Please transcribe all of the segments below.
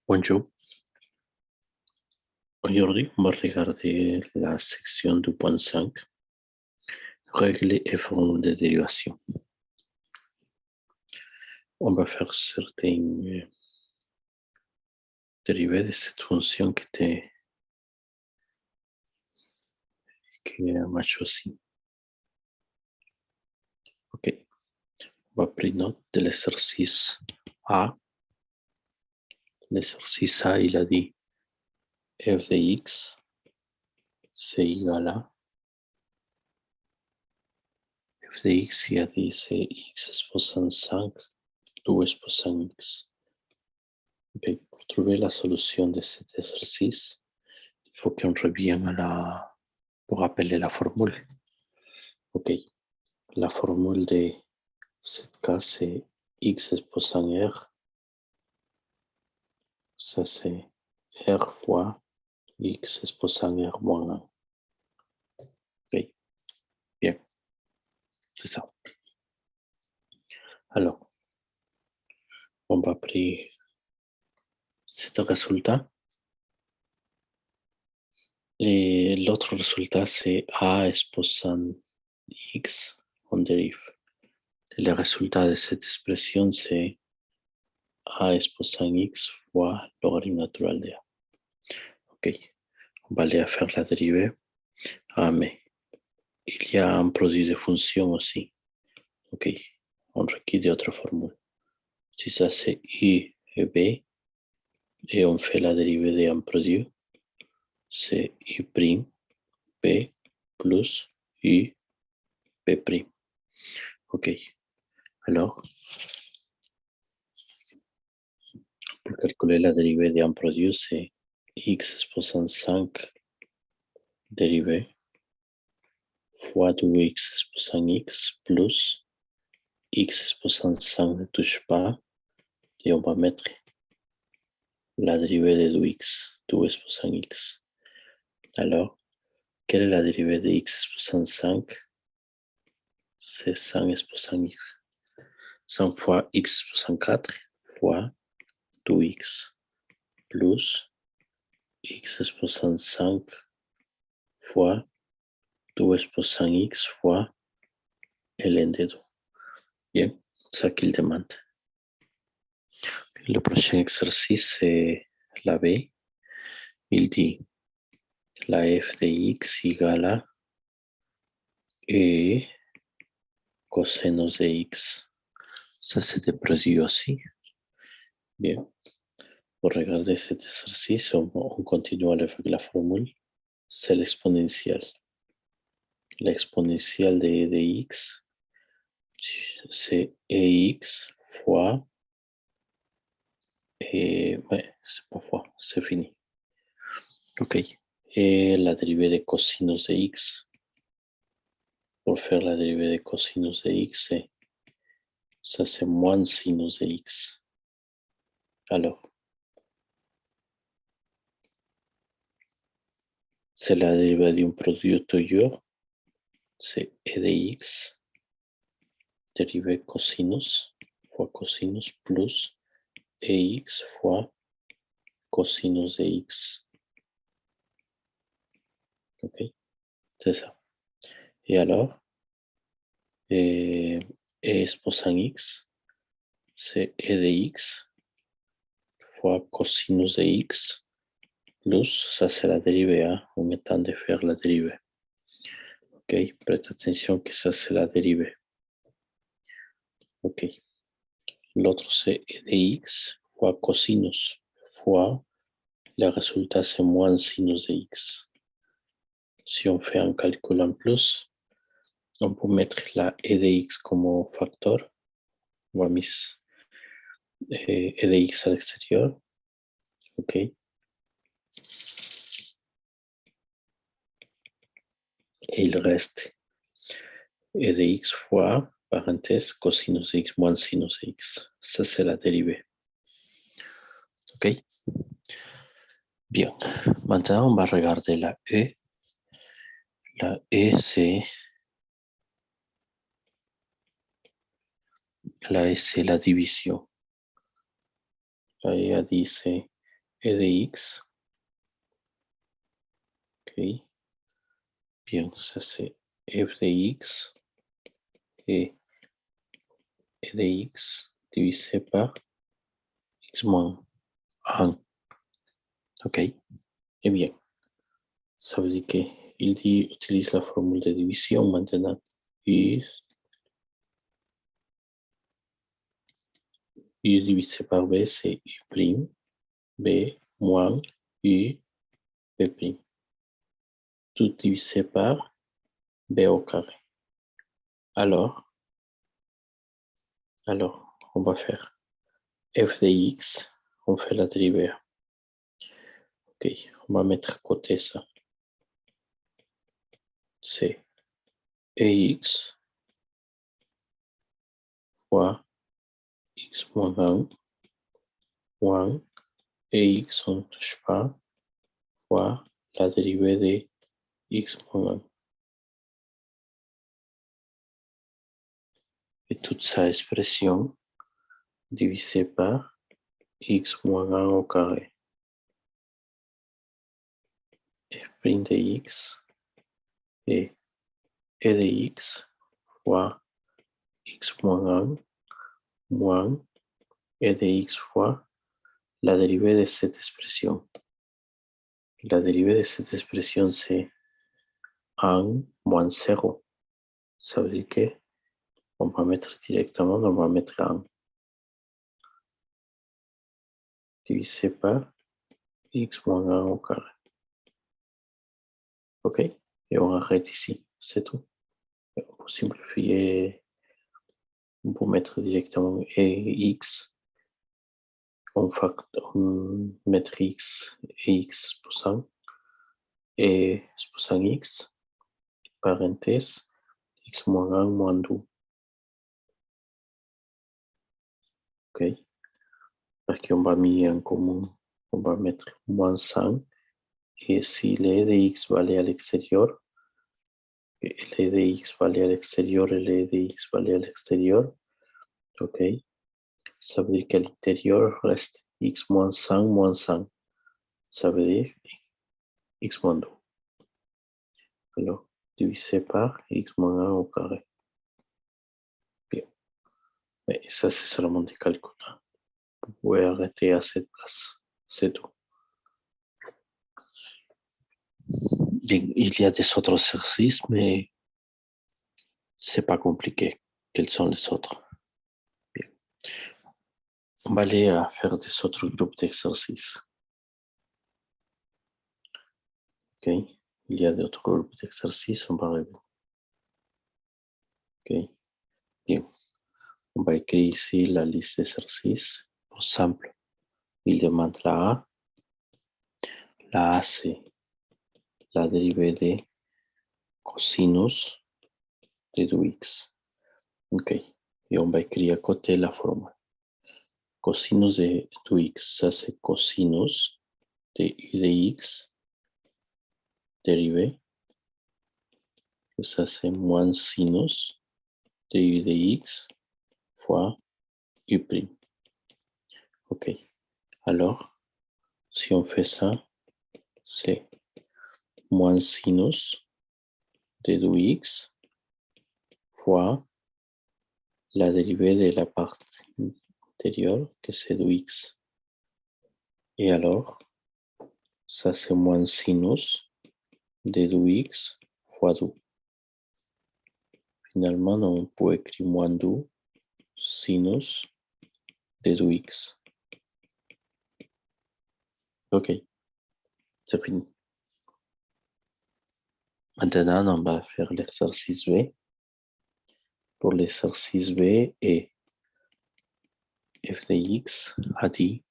Bonjour. Aujourd'hui, on va regarder la section 2.5, règles et formules de dérivation. On va faire certaines dérivées de cette fonction qui m'a choisi. Ok. On va prendre note de l'exercice A. L'exercice A, il a dit f de x, c'est égal à f de x, il a dit c'est x exposant 5, 2 exposant x. Ok. Pour trouver la solution de cet exercice, il faut qu'on revienne pour appeler la formule. Ok. La formule de ce cas, c'est x exposant r. Ça, c'est r fois x exposant r moins 1. Ok. Bien. C'est ça. Alors, on va prendre ce résultat. Et l'autre résultat, c'est a exposant x, on dérive. Et le résultat de cette expression, c'est a exposant x fois logarithme naturel de a. Ok. On va aller faire la dérivée. Ah, mais il y a un produit de fonction aussi. Ok. On requiert d'autres formules. Si ça c'est u et b, et on fait la dérivée d'un produit, c'est u' b plus u b'. Ok. Alors, pour calculer la dérivée d'un produit, c'est x exposant 5 dérivé fois 2x exposant x plus x exposant 5 ne touche pas, et on va mettre la dérivée de 2x, 2 exposant x. Alors, quelle est la dérivée de x exposant 5? C'est 5 exposant x. 5 fois x exposant 4 fois 2x plus x exposant 5 fois 2 exposant x fois ln de 2. Bien, c'est ça qu'il demande. Le prochain exercice, c'est la B. Il dit la f de x égale à e cosinus de x. Ça, c'est des produits aussi. Bien. Pour regarder cet exercice, on continue avec la formule. C'est l'exponentielle. L'exponentielle de x, c'est ex fois, ouais, c'est pas fois, c'est fini. Ok. Et la dérivée de cosinus de x, pour faire la dérivée de cosinus de x, ça c'est moins sinus de x. Alors, c'est la dérivée d'un produit toujours, c'est e de x, dérivée cosinus fois cosinus plus ex fois cosinus de x. Ok, c'est ça. Et alors, e exposant x, c'est e de x fois cosinus de x plus, ça c'est la dérivée, hein, en mettant de faire la dérivée. Ok, prête attention que ça c'est la dérivée. Ok, l'autre c'est e de x fois cosinus fois, le résultat c'est moins sinus de x. Si on fait un calcul en plus, on peut mettre la e de x comme facteur. On va mettre e de x à l'extérieur. Ok. Et il reste e de x fois, parenthèse, cosinus de x moins sinus de x. Ça, c'est la dérivée. Ok. Bien. Maintenant, on va regarder la e. La e, c'est la division. La e a dit c'est e de x. Ok. Bien, ça c'est f de x et e de x divisé par x moins 1. Ok. Et bien, ça veut dire qu'il utilise la formule de division maintenant. U divisé par b, c'est u prime, b moins u b prime. Tout divisé par b au carré. Alors, on va faire f de x, on fait la dérivée. Ok, on va mettre à côté ça. C'est ex fois x moins 1 moins ex, on ne touche pas, fois la dérivée de x moins 1. Et toute sa expression divisée par x moins 1 au carré. F' de x et e de x fois x moins 1 moins e de x fois la dérivée de cette expression. La dérivée de cette expression, c'est 1 moins 0. Ça veut dire que on va mettre directement, on va mettre 1 divisé par x moins 1 au carré. Ok? Et on arrête ici, c'est tout. On peut simplifier, on peut mettre directement x, on mettre x et x exposant, et exposant x, parenthèse, x moins 1 moins 2. Ok? Parce qu'on va mettre en commun, on va mettre moins 1, et si le de x va aller à l'extérieur, le de x va aller à l'extérieur et le de x va aller à l'extérieur, ok? Ça veut dire qu'à l'intérieur reste x moins 100 moins 100. Ça veut dire x moins 2. Alors, divisé par x moins 1 au carré. Bien. Mais ça, c'est seulement des calculs. Vous pouvez arrêter à cette place. C'est tout. Bien, il y a des autres exercices, mais c'est pas compliqué. Quels sont les autres? Bien. On va aller à faire des autres groupes d'exercices. Ok. Il y a d'autres groupes d'exercices, on va revenir. Ok. Bien. On va écrire ici la liste d'exercices. Pour simple, il demande la A. La A, c'est la dérivée de cosinus de 2x. Ok. Et on va écrire à côté la formule. Cosinus de 2x, ça c'est cosinus de u de x dérivé. Et ça c'est moins sinus de u de x fois u'. Ok. Alors, si on fait ça, c'est moins sinus de 2x fois la dérivée de la partie intérieure, que c'est 2x. Et alors, ça c'est moins sinus de 2x fois 2. Finalement, on peut écrire moins 2 sinus de 2x. Ok, c'est fini. Maintenant, on va faire l'exercice B. Pour l'exercice B, et f de x a dit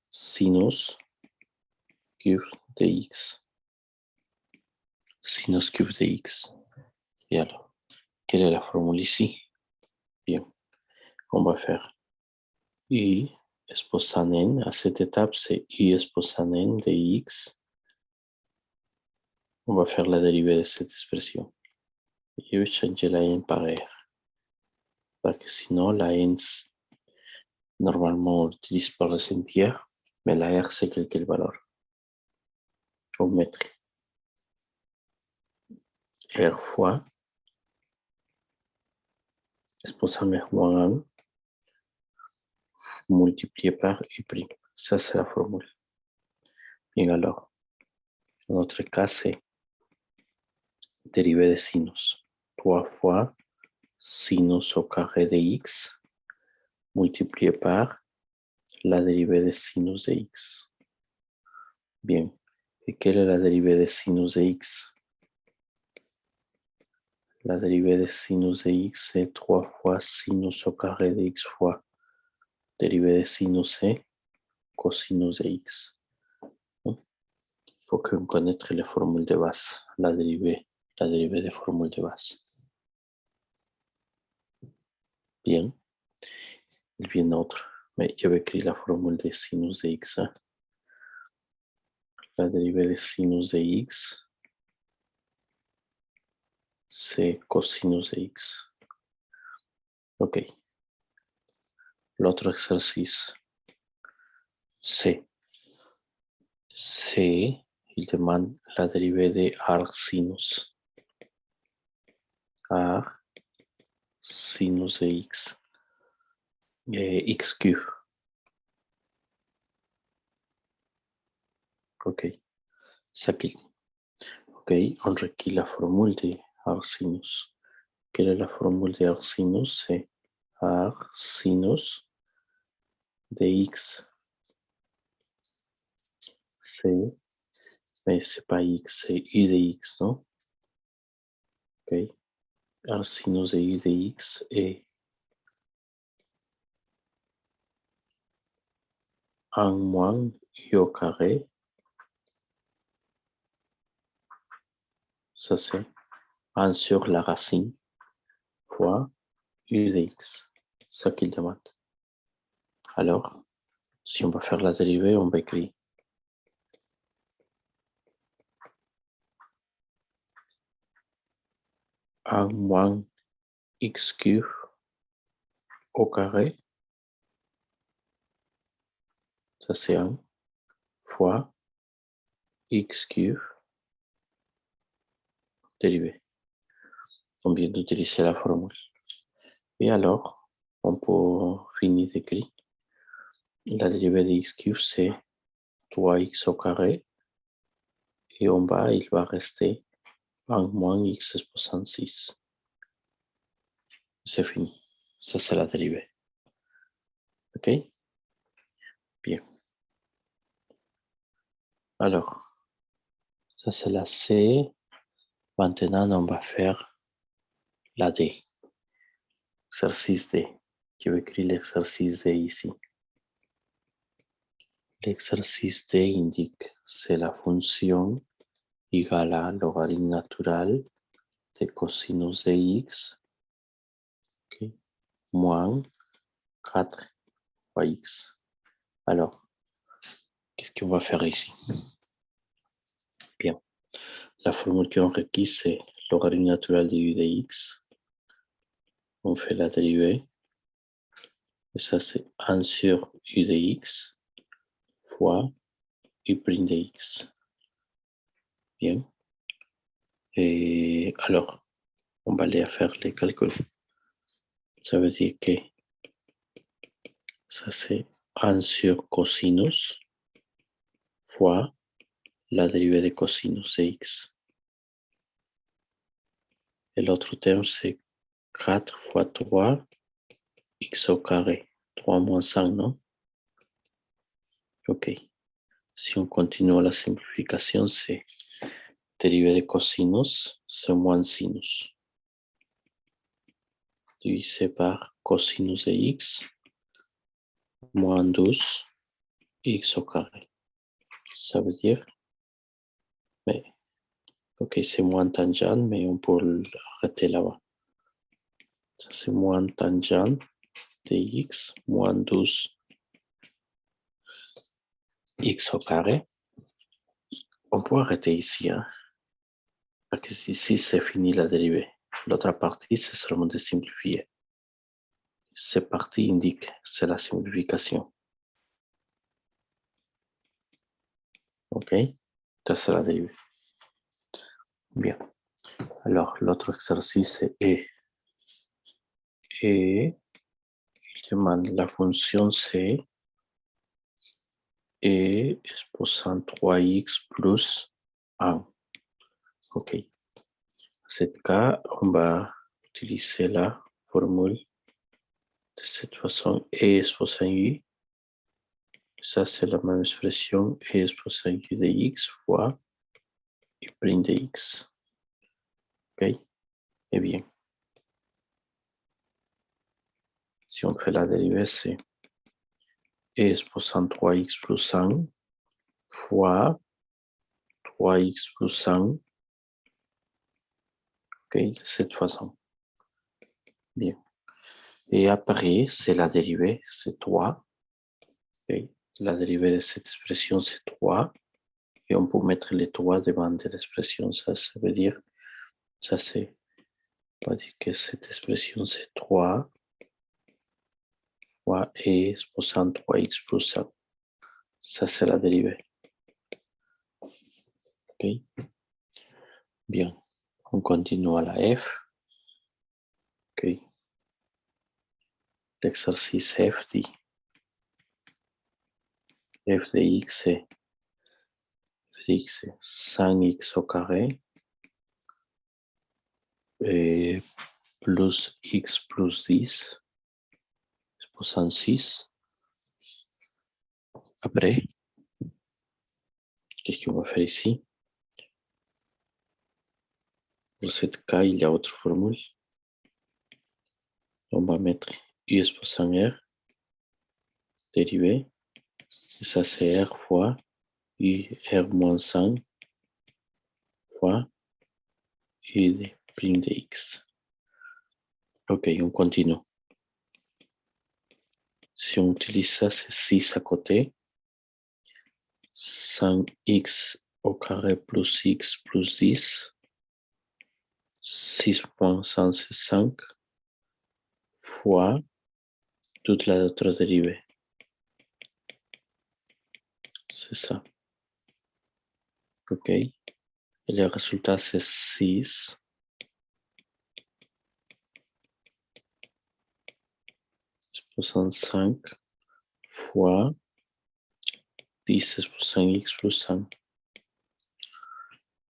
sinus cube de x. Sinus cube de x. Et alors, quelle est la formule ici? Bien, on va faire u exposant n. À cette étape, c'est u exposant n de x. On va faire la dérivée de cette expression. Je vais changer la n par r. Parce que sinon, la n, normalement, on l'utilise par les entières. Mais la R, c'est quelle valeur? On mettrait R fois exposant R moins 1 multiplié par U'. Ça, c'est la formule. Bien, alors, dans notre cas, c'est dérivée de sinus. 3 fois sinus au carré de x multiplié par la dérivée de sinus de x. Bien. ¿Y qué es la dérivée de sinus de x? La dérivée de sinus de x, c'est 3 fois sinus au carré de x fois dérivée de sinus, c'est cosinus de x. Il faut qu'on connaisse les formules de base, la dérivée des formules de base. Bien. Il vient autre, mais je vais écrire la formule de sinus de x. Hein. La dérivée de sinus de x, c'est cosinus de x. Ok. L'autre exercice, c'est il demande la dérivée de arc sinus. Arc sinus de x. X cube. Ok. Ça clique. Ok. On requiert la formule de arc sinus. Quelle est la formule de arc sinus? C'est arc sinus de x. C'est, mais c'est pas x, c'est u de x, non? Ok. Arc sinus de u de x est 1 moins u au carré. Ça, c'est 1 sur la racine fois u de x. Ça qu'il demande. Alors, si on va faire la dérivée, on va écrire 1 moins x cube au carré. Ça, c'est 1 fois x cube dérivé. On vient d'utiliser la formule. Et alors, on peut finir d'écrire. La dérivée de x cube, c'est 3x au carré. Et en bas, il va rester 1 moins x exposant 6. C'est fini. Ça, c'est la dérivée. OK? Bien. Alors, ça, c'est la C. Maintenant, on va faire la D. Exercice D. Je vais écrire l'exercice D ici. L'exercice D indique c'est la fonction égale à logarithme naturel de cosinus de x okay, moins 4 fois x. Alors, qu'est-ce qu'on va faire ici? Bien. La formule qu'on requiert, c'est logarithme naturel de u de x. On fait la dérivée. Et ça, c'est 1 sur u de x fois u' de x. Bien. Et alors, on va aller faire les calculs. Ça veut dire que ça, c'est 1 sur cosinus fois la dérivée de cosinus de x. Et l'autre terme, c'est 4 fois 3 x au carré. 3 moins 5, non? Ok. Si on continue la simplification, c'est dérivée de cosinus, c'est moins sinus. Divisé par cosinus de x, moins 12 x au carré. Ça veut dire, mais, ok, c'est moins tangent, mais on peut l'arrêter là-bas. Ça, c'est moins tangent de x, moins 12 x au carré. On peut arrêter ici, hein, parce que ici, c'est fini la dérivée. L'autre partie, c'est seulement de simplifier. Cette partie indique, c'est la simplification. OK? Ça, c'est la dérivée. Bien. Alors, l'autre exercice est, il demande la fonction c'est et exposant 3x plus 1. OK. Dans ce cas, on va utiliser la formule de cette façon et exposant y. Ça, c'est la même expression et exposant y de x fois y prime de x. OK? Eh bien, si on fait la dérivée, c'est e exposant 3x plus 1 fois 3x plus 1. OK, de cette façon. Bien. Et après, c'est la dérivée, c'est 3. Okay. La dérivée de cette expression, c'est 3. Et on peut mettre les 3 devant de l'expression. Ça veut dire, ça c'est, on va dire que cette expression, c'est 3 fois e exposant 3x plus 1. Ça, c'est la dérivée. OK. Bien. On continue à la F. OK. L'exercice F dit f de x est 5x au carré et plus x plus 10 exposant 6. Après, qu'est-ce qu'on va faire ici? Pour ce cas, il y a autre formule. On va mettre u exposant r, dérivé. Et ça, c'est r fois u r moins 5 fois u de prime de x. OK, on continue. Si on utilise ça, c'est 6 à côté. 5x au carré plus x plus 10. 6 moins 100, c'est 5 fois toute la autre dérivée. C'est ça. OK. Et le résultat, c'est 6 exposant 5 fois 10 exposant x plus 5.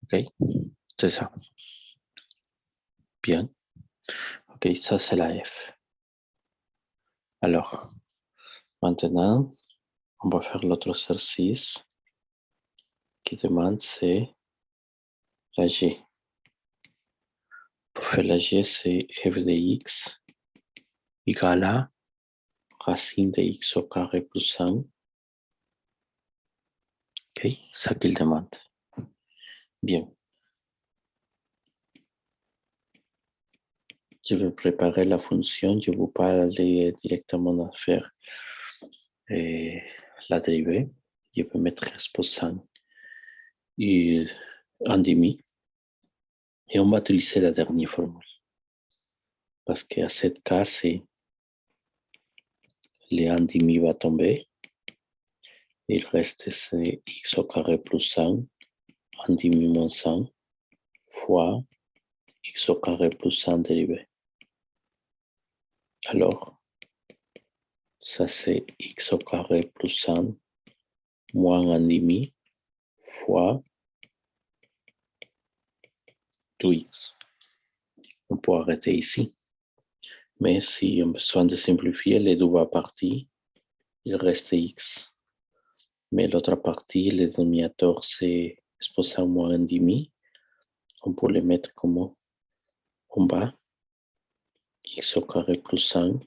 OK. C'est ça. Bien. OK, ça, c'est la F. Alors, maintenant, on va faire l'autre exercice qui demande, c'est la G. Pour faire la G, c'est f de x égale à racine de x au carré plus 1. OK, ça qu'il demande. Bien. Je vais préparer la fonction. Je ne vais pas aller directement à faire la dérivée. Je vais mettre exposant et un demi. Et on va utiliser la dernière formule. Parce qu'à cette cas, c'est le 1 demi va tomber. Il reste c'est x au carré plus 1, 1 demi moins 1, fois x au carré plus 1 dérivé. Alors, ça c'est x au carré plus 1 moins 1 demi fois 2x. On peut arrêter ici. Mais si on a besoin de simplifier, les deux va partir, il reste x. Mais l'autre partie, le dénominateur, c'est exposant moins 1 demi. On peut le mettre comme en bas. X au carré plus 1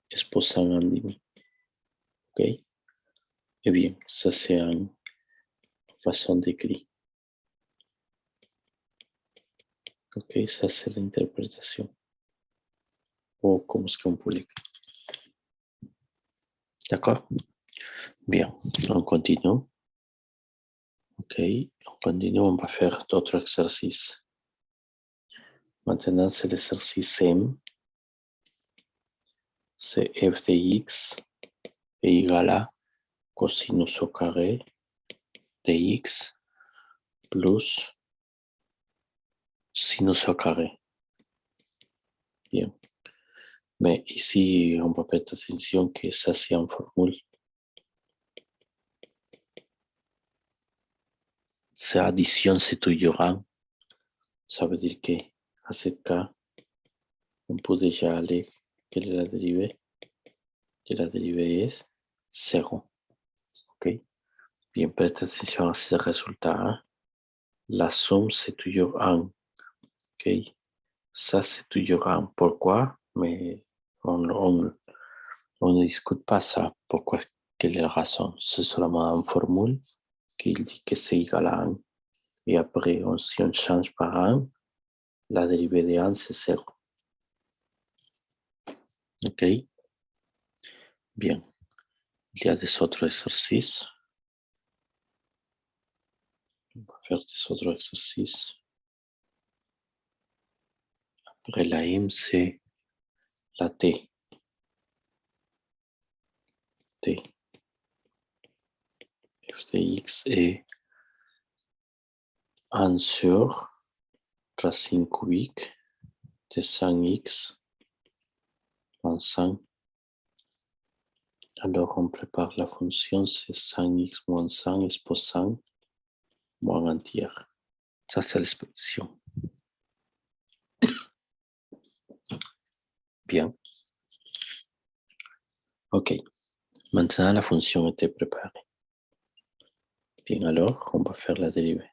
exposant 1 demi. OK? Eh bien, ça c'est une façon d'écrire. OK, ça c'est l'interprétation. Ou comme ce qu'on peut l'écrire. D'accord? Bien, on continue. OK, on continue, on va faire d'autres exercices. Maintenant, c'est l'exercice M. C'est f de x est égal à cosinus au carré de x plus sinus au carré. Bien. Mais ici, on va faire attention que ça, c'est une formule. Cette addition, c'est toujours 1. Ça veut dire que à ce cas, on peut déjà aller. Quelle est la dérivée? Et la dérivée est 0. OK? Bien, prête attention à ce résultat. Hein? La somme, c'est toujours 1. OK? Ça, c'est toujours 1. Pourquoi? Mais on ne discute pas ça. Pourquoi? Quelle est la raison? C'est seulement une formule qui dit que c'est égal à 1. Et après, si on change par 1, la dérivée de 1, c'est 0. OK? Bien. Il y a des autres exercices. On va faire des autres exercices. Après la M, c'est la T. T. F de X est 1 sur racine cubique de 100x moins 100. Alors, on prépare la fonction, c'est 100x moins 100 exposant moins un tiers. Ça, c'est l'expression. Bien. OK. Maintenant, la fonction était préparée. Bien, alors, on va faire la dérivée.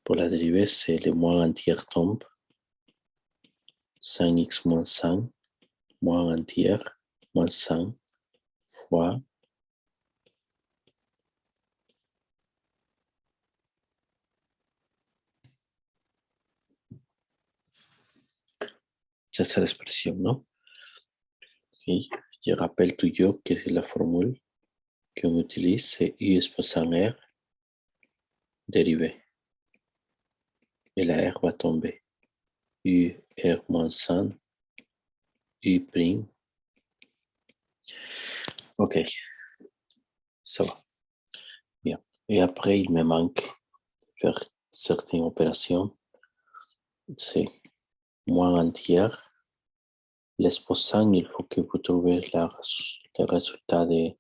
Pour la dérivée, c'est le moins un tiers tombe. 100x moins 100 moins un tiers moins 100 fois ça, c'est l'expression, non? Okay. Je rappelle toujours que c'est la formule qu'on utilise, c'est U exposant R dérivée. Et la R va tomber. U R moins 100, U prime. OK, ça va. Bien. Et après, il me manque faire certaines opérations. C'est moins un tiers. L'exposant, il faut que vous trouviez le résultat de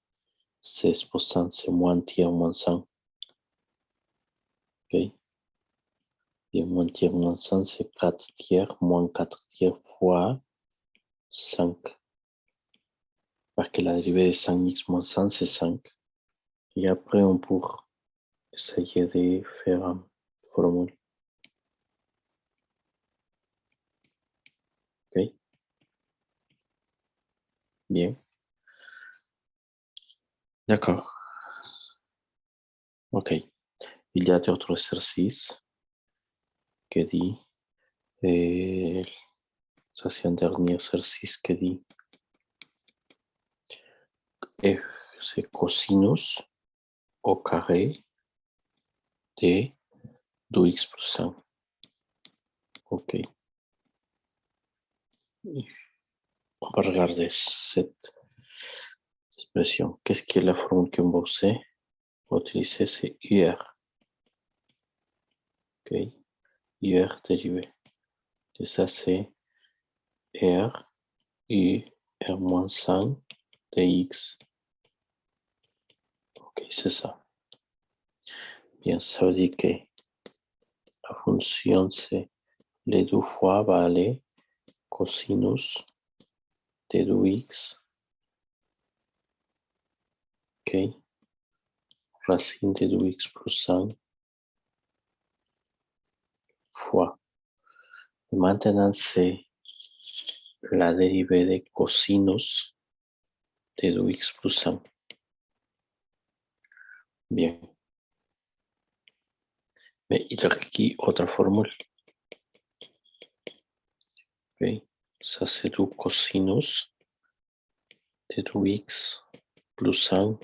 ces exposants, c'est moins un tiers moins 100. OK? Et moins tiers moins 100, c'est 4 tiers moins 4 tiers fois 5. Parce que la dérivée de 100x moins 100, c'est 5. Et après, on peut essayer de faire une formule. OK? Bien. D'accord. OK. Il y a d'autres exercices qui dit, ça c'est un dernier exercice qui dit, F c'est cosinus au carré de 2x plus 1. OK. On va regarder cette expression. Qu'est-ce qui est la formule qu'on va utiliser? C'est UR. OK. UR dérivé. Et ça, c'est R, U, R moins 5 de X. OK, c'est ça. Bien, ça veut dire que la fonction, c'est les deux fois va aller cosinus de 2x. OK. Racine de 2x plus 1 fois. Et maintenant, c'est la dérivée de cosinus de 2x plus 1. Bien. Mais il requiert autre formule. OK. Ça, c'est du cosinus de 2x plus 1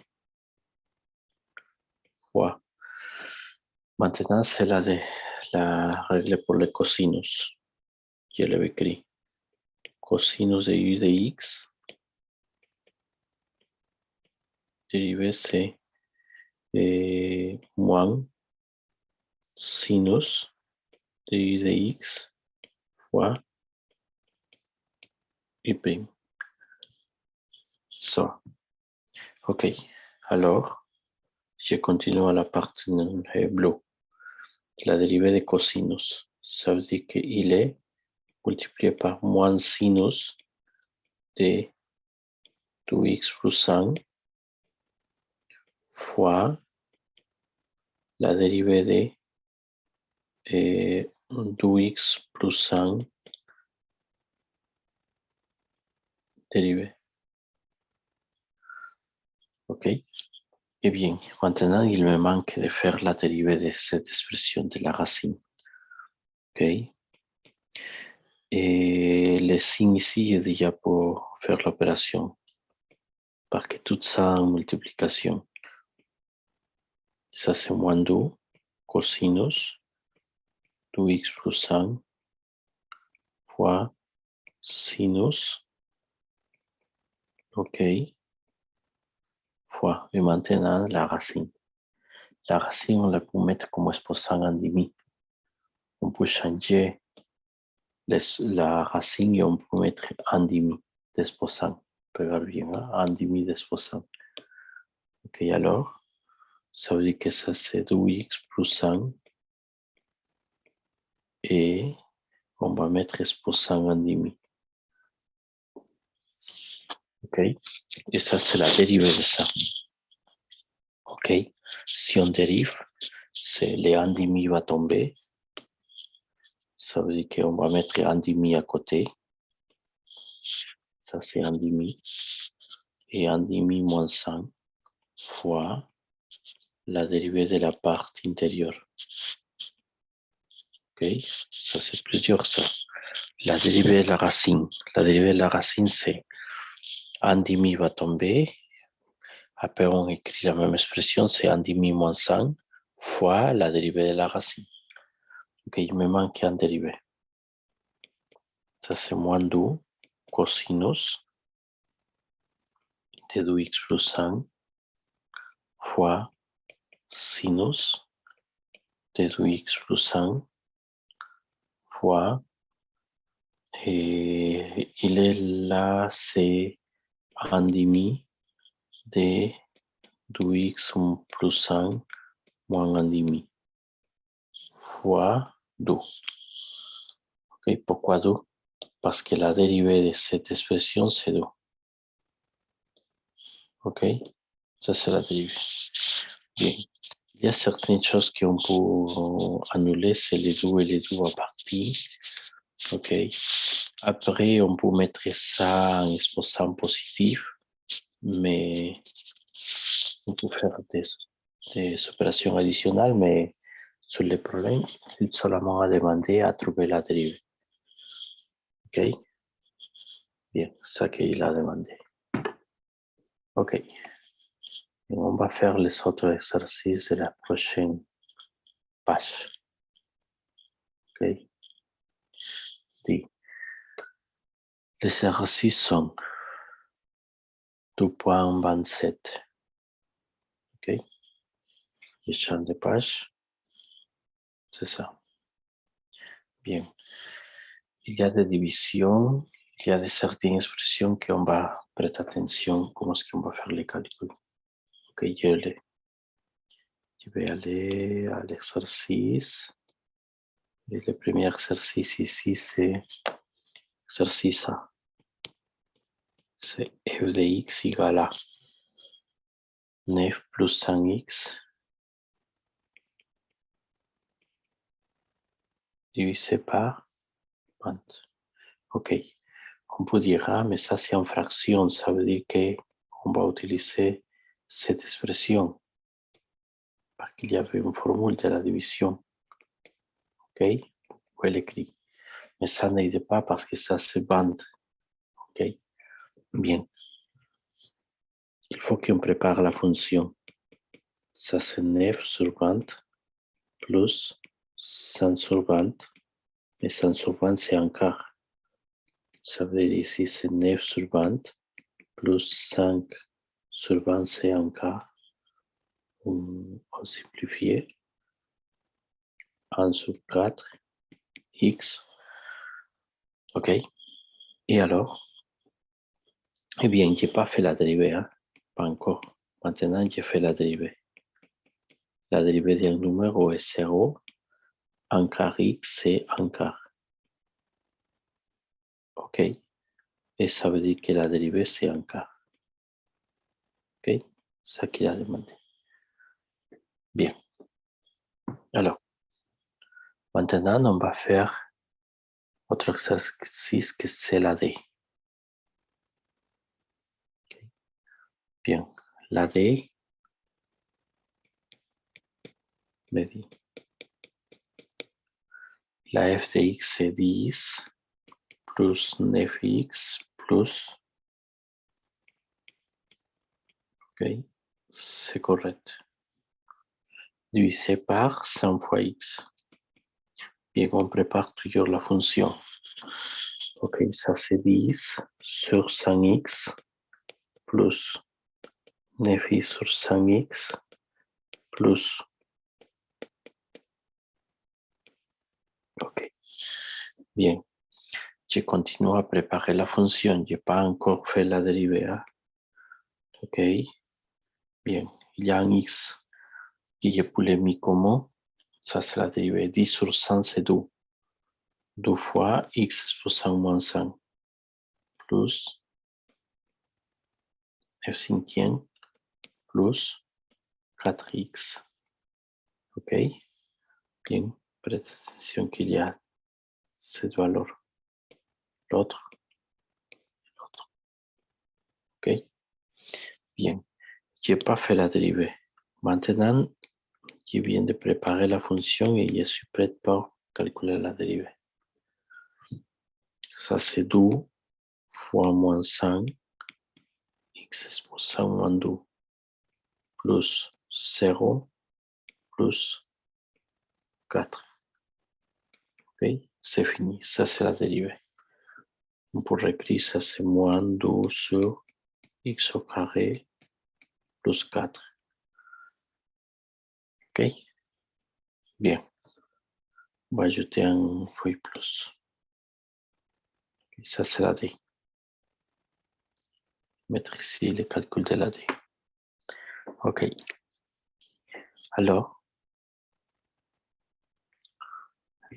fois. Maintenant, c'est la règle pour le cosinus. Je l'avais écrit. Cosinus de u de x dérivé, c'est moins sinus de x fois y'. Ça. OK. Alors, je continue à la partie bleue. La dérivée de cosinus. Ça veut dire qu'il est multiplié par moins sinus de 2x plus 1 fois la dérivée de 2x plus 1 dérivée. OK? Eh bien, maintenant, il me manque de faire la dérivée de cette expression de la racine. OK? Et le signe ici est déjà pour faire l'opération. Parce que tout ça en multiplication. Ça, c'est moins 2 cosinus 2x plus 1 fois sinus. OK? Fois. Et maintenant, la racine. La racine, on la peut mettre comme exposant en demi. On peut changer la racine et on peut mettre en demi d'exposant. Regarde bien, hein? En demi d'exposant. OK, alors, ça veut dire que ça c'est 2x plus 1 et on va mettre exposant en demi. OK? Et ça c'est la dérivée de ça. OK? Si on dérive, c'est le 1 demi va tomber. Ça veut dire qu'on va mettre 1 demi à côté. Ça c'est 1 demi. Et 1 demi moins 5 fois la dérivée de la partie intérieure. OK? Ça c'est plus dur ça. La dérivée de la racine. La dérivée de la racine c'est 1 demi va tomber. Après on écrit la même expression, c'est 1 demi moins 5 fois la dérivée de la racine. OK, il me manque un dérivé. Ça c'est moins 2 cosinus de 2x plus 1 fois sinus de 2x plus 1 fois, et il est là, c'est 1 demi de 2x plus 1 moins 1 demi fois 2. OK, pourquoi 2? Parce que la dérivée de cette expression, c'est 2. OK, ça c'est la dérivée. Bien. Il y a certaines choses qu'on peut annuler, c'est les 2 et les 2 à partir. OK. Après, on peut mettre ça en exposant positif, mais on peut faire des opérations additionnelles, mais sur le problème, il seulement a demandé à trouver la dérivée. OK. Bien, ça qu'il a demandé. OK. Et on va faire les autres exercices de la prochaine page. OK. Dit. Les exercices sont 2.27. OK. Je change de page. C'est ça. Bien. Il y a des divisions, il y a certaines expressions qu'on va prêter attention, comment est-ce qu'on va faire les calculs. OK, je vais aller à l'exercice. Et le premier exercice ici, c'est exercice A. C'est f de x égale à 9 plus 5x divisé par 20. OK. On peut dire, ah, mais ça c'est en fraction, ça veut dire qu'on va utiliser cette expression. Parce qu'il y avait une formule de la division. OK? Vous pouvez l'écrire. Mais ça n'aide pas parce que ça se bande. OK? Bien. Il faut qu'on prépare la fonction. Ça c'est 9 sur 20 plus 100 sur 20. Et 100 sur 20 c'est un quart. Ça veut dire ici c'est 9 sur 20 plus 5 sur 20 c'est un quart on simplifie. 1 sur 4, x. OK. Et alors? Eh bien, je n'ai pas fait la dérivée, hein? Pas encore. Maintenant, j'ai fait la dérivée. La dérivée d'un numéro est 0. 1 quart x, c'est 1 quart. OK. Et ça veut dire que la dérivée, c'est 1 quart. OK. C'est ça qu'il a demandé. Bien. Alors, maintenant, on va faire autre exercice que c'est la D. Okay. Bien. La D me dit la f de x c'est 10 plus 9x plus, ok, c'est correct, divisé par 100 fois x. Bien, on prépare toujours la fonction. Ok, ça c'est 10 sur 100x plus 9x sur 100x plus, ok, bien. Je continue à préparer la fonction, je n'ai pas encore fait la dérivée. Hein? Ok, bien, il y a un x que je peux le mettre comment? Ça c'est la dérivée, 10 sur 100 c'est 2. 2 fois x exposant moins 5 plus f cinquième plus 4x. Ok, bien, prête attention qu'il y a cette valeur. L'autre. Ok, bien. Je n'ai pas fait la dérivée. Maintenant, je viens de préparer la fonction et je suis prêt pour calculer la dérivée. Ça, c'est 2 fois moins 5, x exposant moins 2, plus 0, plus 4. Ok, c'est fini. Ça, c'est la dérivée. On pourrait écrire ça, c'est moins 2 sur x au carré plus 4. Ok, bien. On va ajouter un feuille plus. Et ça, c'est la D. Mettre ici le calcul de la D. Ok. Alors,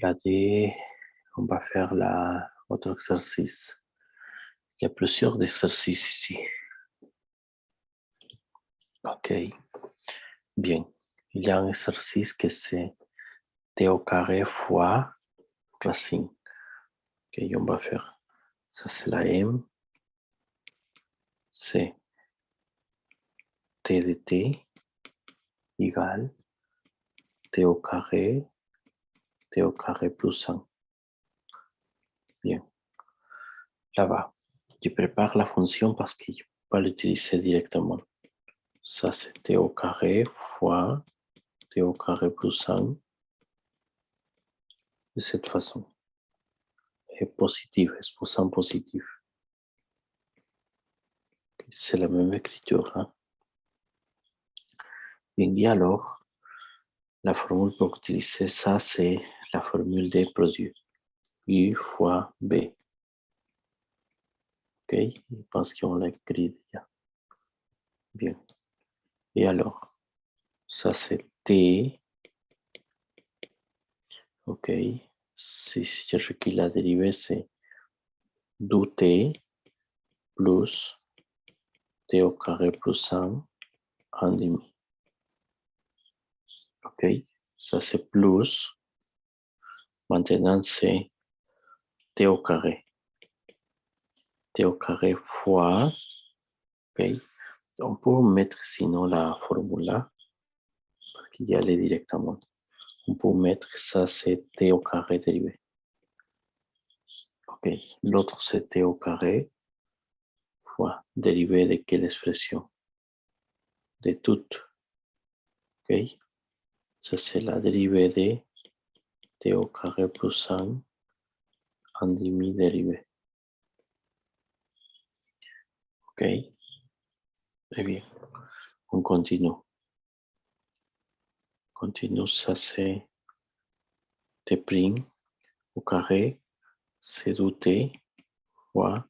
la D, on va faire l'autre exercice. Il y a plusieurs exercices ici. Ok. Bien. Il y a un exercice que c'est t au carré fois racine. Ok, on va faire. Ça, c'est la M. C'est t de t égale t au carré plus 1. Bien. Là-bas. Je prépare la fonction parce que je ne peux pas l'utiliser directement. Ça, c'est t au carré fois t au carré plus 1. De cette façon. Et positif, exposant positif. C'est la même écriture. Hein? Bien, et alors, la formule pour utiliser ça, c'est la formule des produits. U fois B. Ok, je pense qu'on l'a écrit déjà. Bien. Et alors, ça c'est T. Ok. Si je recueille la dérivée, c'est 2T plus T au carré plus 1 en demi. Ok. Ça c'est plus. Maintenant, c'est T au carré. T au carré fois. Ok. On peut mettre sinon la formule là, parce qu'il y a les directement. On peut mettre ça, c'est t au carré dérivé. Ok, l'autre c'est t au carré fois dérivé de quelle expression? De toute. Ok, ça c'est la dérivée de t au carré plus 1 en demi dérivé. Ok, très bien. On continue. continue, ça c'est T' au carré, c'est du T fois,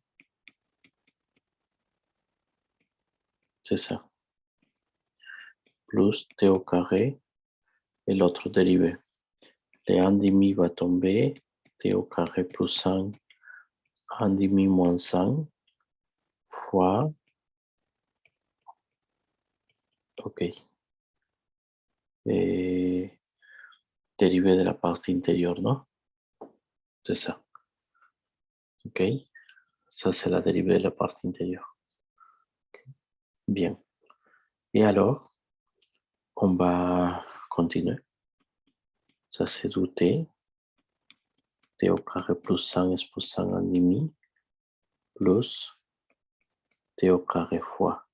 c'est ça, plus T au carré et l'autre dérivé. Le 1,5 va tomber, T au carré plus 5, 1,5 moins 5, fois, ok, et dérivé de la partie intérieure, non? C'est ça, ok? Ça, c'est la dérivée de la partie intérieure. Bien. Et alors, on va continuer. Ça, c'est du T au carré plus 5 exposant 1,5 plus T au carré fois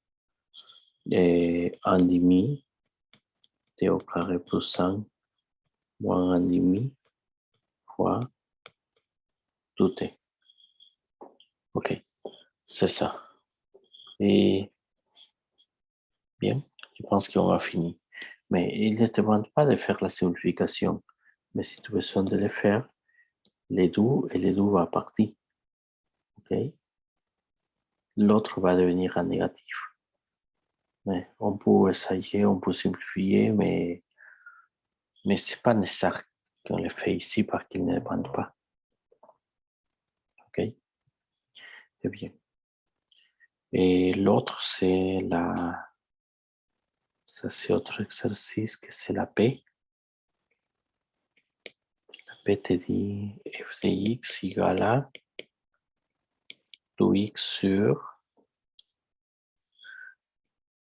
1,5 T au carré plus 5 moins 1,5 fois du T. Ok, c'est ça. Et bien, je pense qu'on a fini. Mais il ne te demande pas de faire la simplification. Mais si tu as besoin de le faire, les deux et les deux vont partir. Ok? L'autre va devenir un négatif. Mais on peut essayer, on peut simplifier, mais ce n'est pas nécessaire qu'on le fait ici parce qu'il ne demande pas. Ok? C'est bien. Et l'autre, c'est ça c'est autre exercice que c'est la P. La P te dit f de x égale à 2x sur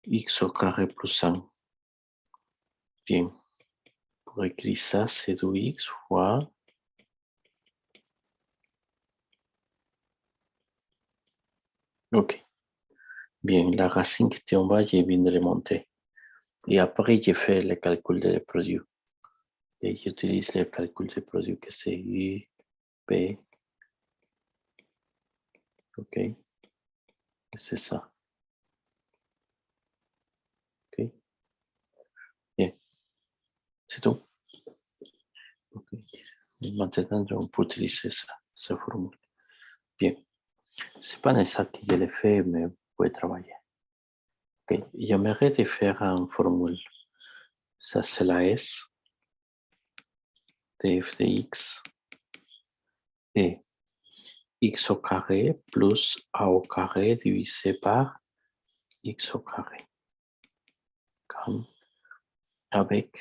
x au carré plus 1. Bien. Pour écrire ça, c'est 2x fois. Ok. Bien, la racine qui était en bas, je viens de remonter. Et après, j'ai fait le calcul de produit. Et j'utilise le calcul de produit que c'est U, P. Ok. C'est ça. Ok. Bien. C'est tout. Ok. Et maintenant, on peut utiliser ça, cette formule. Bien. C'est pas nécessaire que je le fasse, mais vous pouvez travailler. Ok. J'aimerais de faire une formule. Ça, c'est la S de f de x et x au carré plus a au carré divisé par x au carré. Comme avec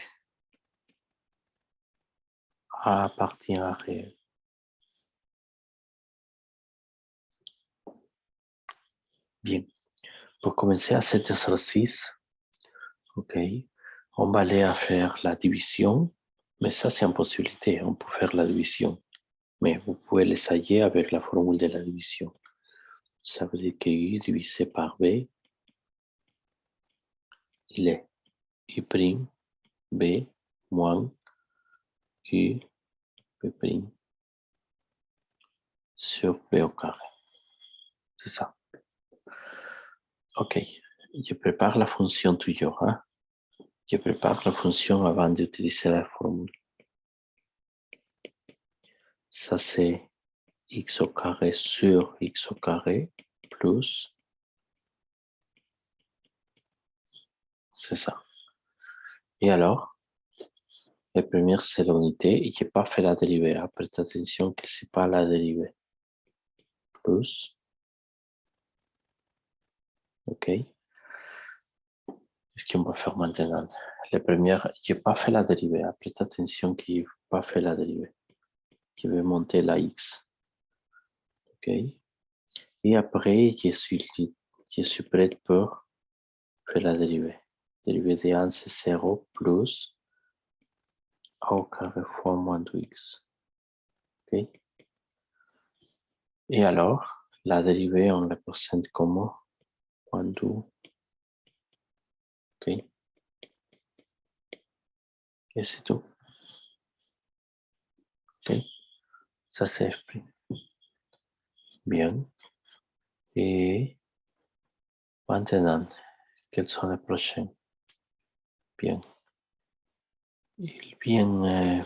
a appartient à réel. Bien. Pour commencer à cet exercice, ok, on va aller à faire la division, mais ça c'est une possibilité, on peut faire la division, mais vous pouvez l'essayer avec la formule de la division. Ça veut dire que U divisé par B, il est U' B moins U B' sur B au carré. C'est ça. Ok, je prépare la fonction toujours. Hein? Je prépare la fonction avant d'utiliser la formule. Ça c'est x au carré sur x au carré plus, c'est ça. Et alors, la première c'est l'unité et je n'ai pas fait la dérivée. Prête attention que ce n'est pas la dérivée. Plus, ok. Qu'est-ce qu'on va faire maintenant? La première, je n'ai pas fait la dérivée. Prête attention que je n'ai pas fait la dérivée. Je vais monter la x. Ok. Et après, je suis prêt pour faire la dérivée. Dérivée de 1, c'est 0 plus a au carré fois moins 2x. Ok. Et alors, la dérivée, on la présente comme moins 2. Ok. Et c'est tout. Ok. Ça c'est F'. Bien. Et maintenant, quels sont les prochains? Bien. Il vient...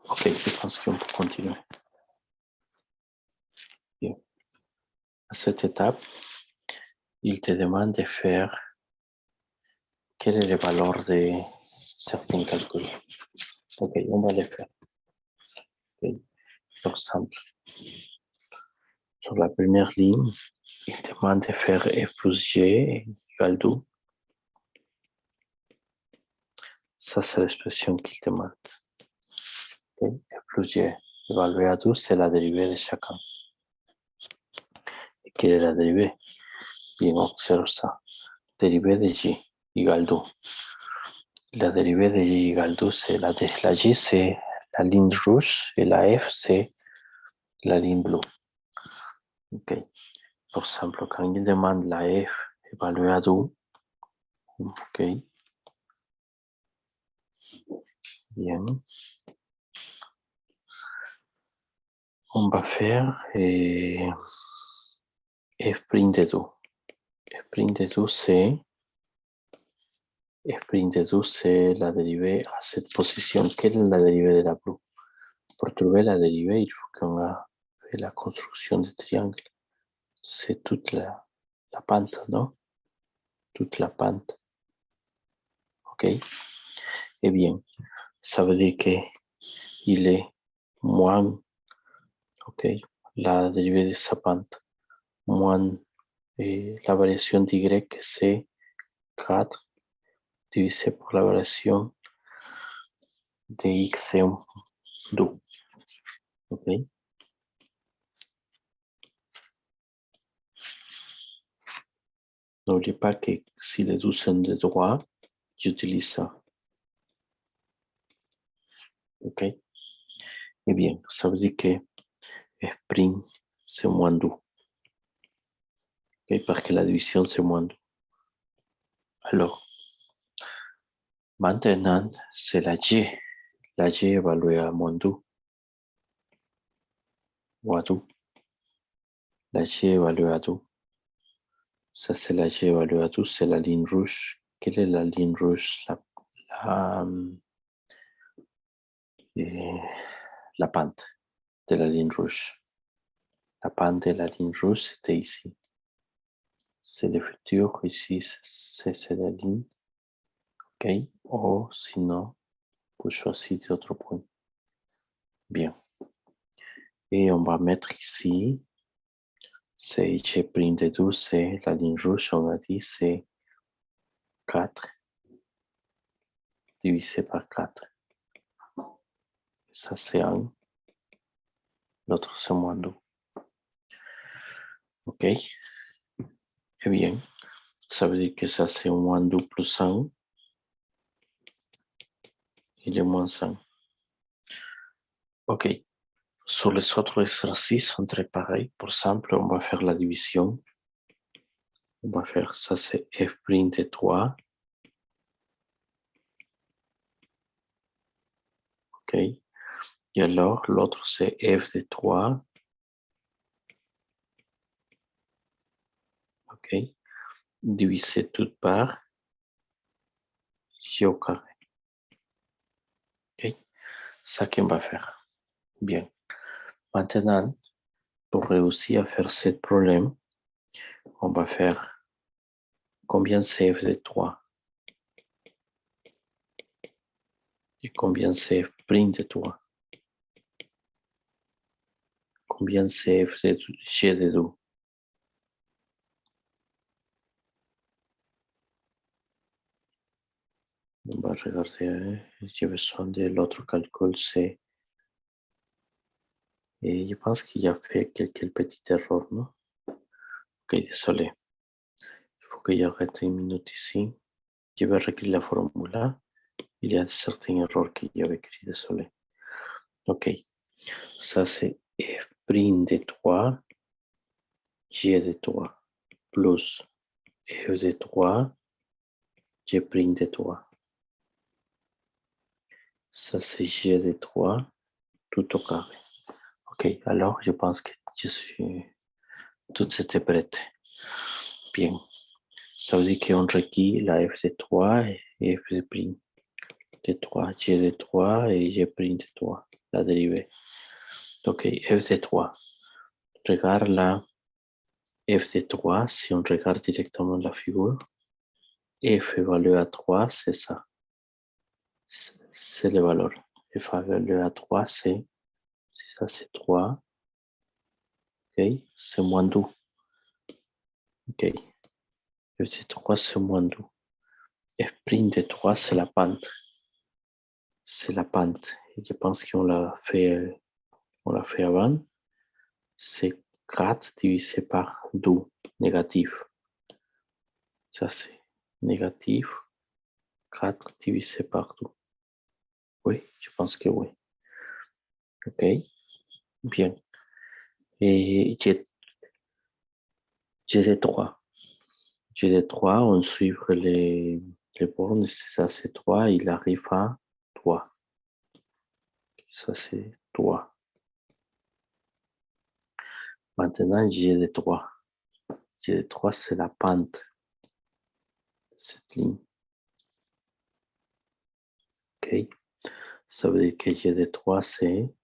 Ok, je pense qu'on peut continuer. Bien. À cette étape, il te demande de faire quelle est le valeur de certains calculs. Ok, on va les faire. Okay. Par exemple, sur la première ligne, il demande de faire f plus g égale 2. Ça, c'est l'expression qu'il demande. Okay. F plus g évalué à 2, c'est la dérivée de chacun. Et quelle est la dérivée? Bien, on observe ça. Dérivée de j égale 2. La dérivée de j égale 2, c'est la j, c'est la ligne rouge et la f, c'est la ligne bleue. Ok. Par exemple, quand il demande la f évaluée à 2, ok. Bien. On va faire f' de 2. F' de 2, c'est f' de 2, c'est la dérivée à cette position. Quelle est la dérivée de la bleue? Pour trouver la dérivée, il faut qu'on a fait la construction de triangle. C'est toute la pente, non? Toute la pente. Ok? Eh bien, ça veut dire qu'il est moins, ok, la dérivée de sa pente, moins la variation d'y, c'est 4 divisé par la variation de x, c'est 2. Ok? N'oubliez pas que si les deux sont de droite, j'utilise ça. Ok? Eh bien, ça veut dire que f', c'est moins 2. Okay? Parce que la division, c'est moins 2. Alors, maintenant, c'est la y. La y évaluée à moins 2. Ou à 2. La y évaluée à 2. Ça, c'est la y évaluée à 2. C'est la ligne rouge. Quelle est la ligne rouge? La pente de la ligne rouge. La pente de la ligne rouge, c'était ici. C'est le futur. Ici, c'est la ligne. OK? Ou sinon, vous choisissez d'autres points. Bien. Et on va mettre ici, c'est G' de 2, c'est la ligne rouge, on a dit, c'est 4 divisé par 4. Ça, c'est 1. L'autre, c'est moins 2. OK? Eh bien, ça veut dire que ça, c'est moins 2 plus 1. Il est moins 1. OK. Sur les autres exercices, on est pareil. Par exemple, on va faire la division. On va faire ça, c'est f' de 3. OK. Et alors, l'autre, c'est f de 3. OK. Diviser tout par j au carré. OK. Ça qu'on va faire. Bien. Maintenant, pour réussir à faire ce problème, on va faire combien c'est f de 3 et combien c'est f' de 3. Combien c'est f de g de 2. On va regarder, j'ai besoin de l'autre calcul, c'est... Et je pense qu'il y a fait quelques petites erreurs, non? Ok, désolé. Il faut que j'arrête une minute ici. Je vais réécrire la formule. Il y a certaines erreurs que j'avais écrit, désolé. Ok, ça c'est f' de 3, g de 3, plus f de 3, g' de 3. Ça c'est g de 3, tout au carré. Ok, alors je pense que tout c'était prêt. Bien, ça veut dire qu'on requiert la f de 3 et f de 3, y de 3 et y' de 3, la dérivée. Ok, f de 3. Regarde la f de 3, si on regarde directement la figure, f évalué à 3, c'est ça. C'est le valeur. F évalué à 3, c'est ça, c'est 3. Ok, c'est moins 2. Ok, f de 3, c'est moins 2. F' de 3, c'est la pente. C'est la pente. Et je pense qu'on l'a fait avant. C'est 4 divisé par 2, négatif. Ça, c'est négatif. 4 divisé par 2. Oui, je pense que oui. Ok, bien. Et j'ai des 3. J'ai des 3, on suit les bornes. Ça, c'est 3. Il arrive à 3. Ça, c'est 3. Maintenant, j'ai des 3. J'ai des 3, c'est la pente. Cette ligne. Ok. Ça veut dire que j'ai des 3, c'est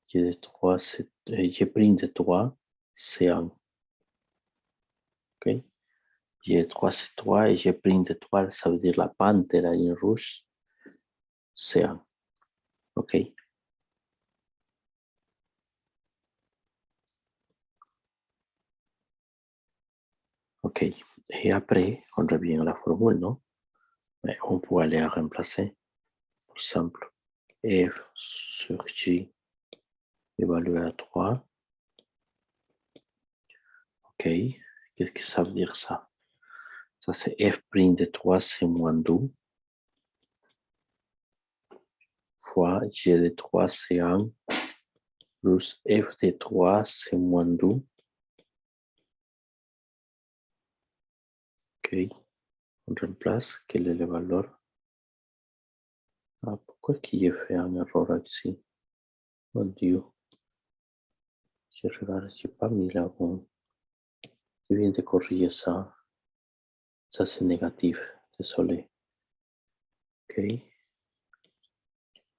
G de 3, c'est G' de 3, c'est 1. Ok. G de 3, c'est 3 et G' de 3, ça veut dire la pente de la ligne rouge, c'est 1. Ok. Ok. Et après, on revient à la formule, non? Mais on peut aller à remplacer. Par exemple, F sur J évalué à 3. Ok. Qu'est-ce que ça veut dire ça? Ça, c'est F' de 3, c'est moins 2. Fois G de 3, c'est 1. Plus F de 3, c'est moins 2. Ok. On remplace. Quelle est la valeur? Ah, pourquoi qu'il y a fait un erreur ici? Mon Dieu. Je regarde, j'ai pas mis la bonne. Je viens de corriger ça. Ça, c'est négatif. Désolé. Ok.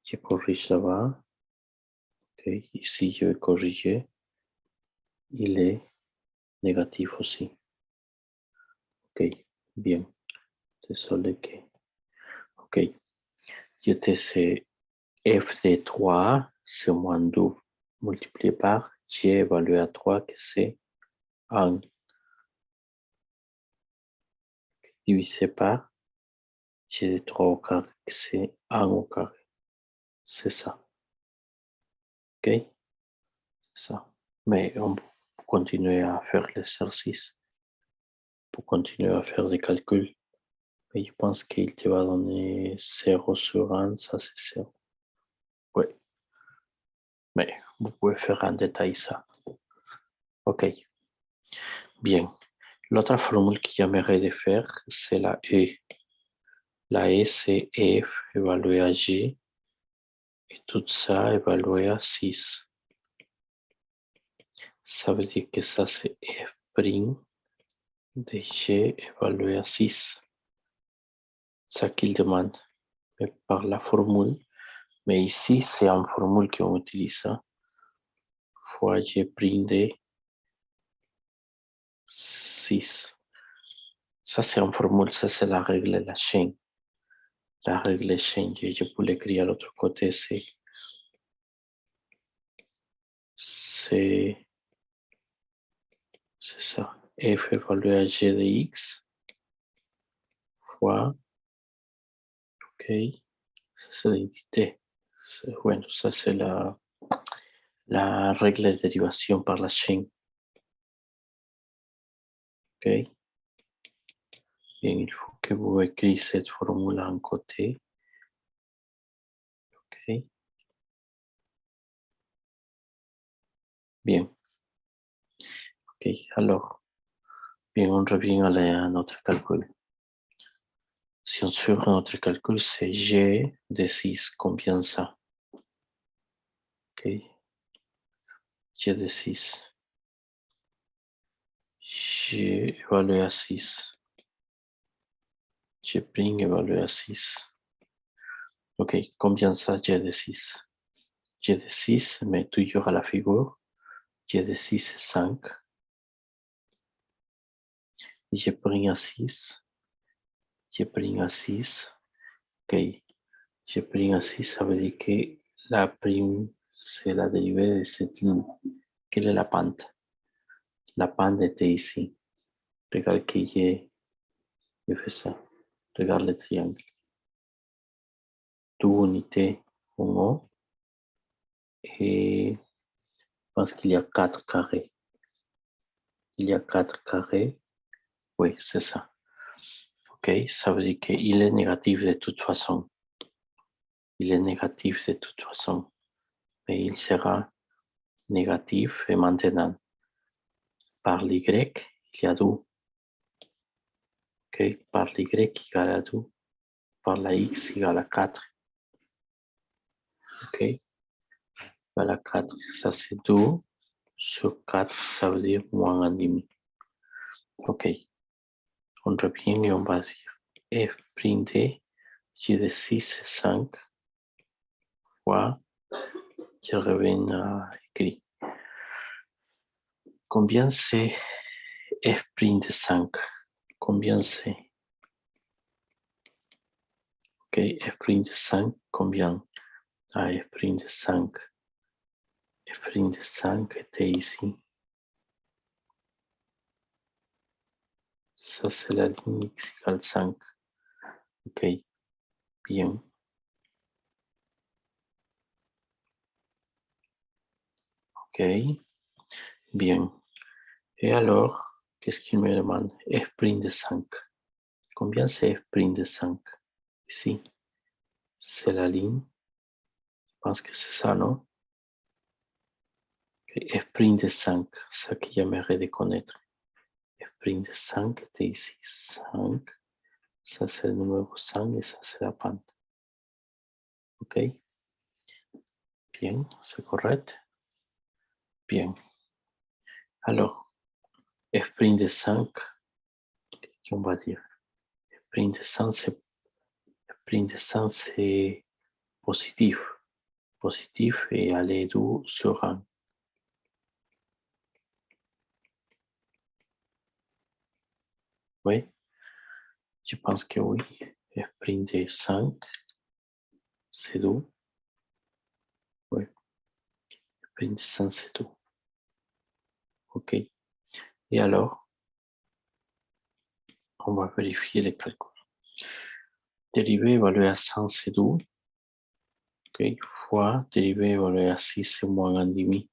Je corrige là-bas. Ok. Ici, je vais corriger. Il est négatif aussi. Ok. Bien. Désolé que. Ok. Je te sais f de 3, c'est moins 2 multiplié par j évalué à 3, que c'est 1 divisé par j de 3 au carré, que c'est 1 au carré. C'est ça. Ok? C'est ça. Mais on peut continuer à faire l'exercice, pour continuer à faire des calculs. Mais je pense qu'il te va donner 0 sur 1, ça c'est 0. Oui. Mais vous pouvez faire en détail ça. Ok. Bien. L'autre formule que j'aimerais de faire, c'est la E. La E, c'est F évalué à J et tout ça évalué à 6. Ça veut dire que ça, c'est F' de G évalué à 6. Ça qu'il demande. Mais par la formule. Mais ici, c'est une formule qu'on utilise. Fois G' de 6. Ça, c'est une formule. Ça, c'est la règle de la chaîne. La règle de chaîne, je peux l'écrire à l'autre côté, c'est ça. F évalué à G de X fois, ok, ça c'est l'identité. Bueno, ça c'est la règle de dérivation par la chaîne. Ok. Bien, il faut que vous écriviez cette formule en côté. Ok. Bien. Ok, alors, bien, on revient à notre calcul. Si on suit notre calcul, c'est G de 6, combien ça? Ok. G de 6. G évalué à 6. G' évalue à 6. Ok, combien ça, G de 6? G de 6, mais toujours à la figure. G de 6 c'est 5. G' à 6. G' à 6. Ok. G' à 6, ça veut dire que la prime, c'est la dérivée de cette ligne. Quelle est la pente? La pente était ici. Regarde que j'ai fait ça. Regarde le triangle. Deux unités en haut. Et je pense qu'il y a 4 carrés. Il y a 4 carrés. Oui, c'est ça. Ok, ça veut dire qu'il est négatif de toute façon. Il est négatif de toute façon. Mais il sera négatif et maintenant. Par l'y, il y a 2. Ok, par l'y égale à 2. Par la x égale à 4. Ok, égale à 4. Ça c'est 2 sur 4, ça veut dire moins 1,5. Ok, on revient et on va dire f' de g de 6 c'est 5 fois, je reviens à écrit. Combien c'est f' de 5? Combien c'est? Ok, f' de 5, combien? Ah, f' de 5. F' de 5 était ici. Ça, c'est la ligne x égale 5. Ok, bien. Ok, bien. Et alors, qu'est-ce qu'il me demande? F' de 5. Combien c'est f' de 5? Ici, c'est la ligne. Je pense que c'est ça, non? Okay. F' de 5, ça que j'aimerais de connaître. F' de 5 était ici. 5. Ça, c'est le numéro 5 et ça, c'est la pente. Ok? Bien, c'est correct? Bien. Alors, f' de 5, qu'on va dire? F' de 5, c'est positif. Positif et aller 2 sur 1. Oui, je pense que oui. F' de 5, c'est 2. Oui, F' de 5, c'est 2. Ok. Et alors, on va vérifier les calculs. Dérivée évaluée à 100, c'est 2. Ok, fois dérivée évaluée à 6, c'est moins 1,5.